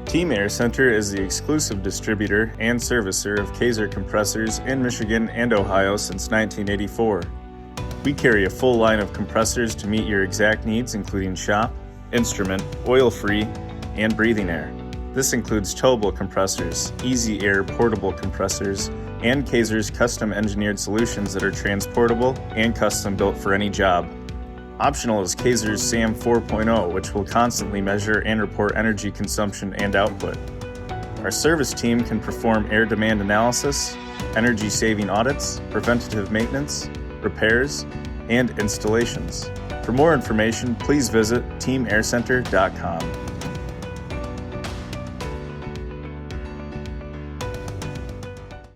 Team Air Center is the exclusive distributor and servicer of Kaeser compressors in Michigan and Ohio since 1984. We carry a full line of compressors to meet your exact needs, including shop, instrument, oil-free, and breathing air. This includes towable compressors, easy air portable compressors, and Kaeser's custom engineered solutions that are transportable and custom built for any job. Optional is Kaeser's SAM 4.0, which will constantly measure and report energy consumption and output. Our service team can perform air demand analysis, energy saving audits, preventative maintenance, repairs, and installations. For more information, please visit teamaircenter.com.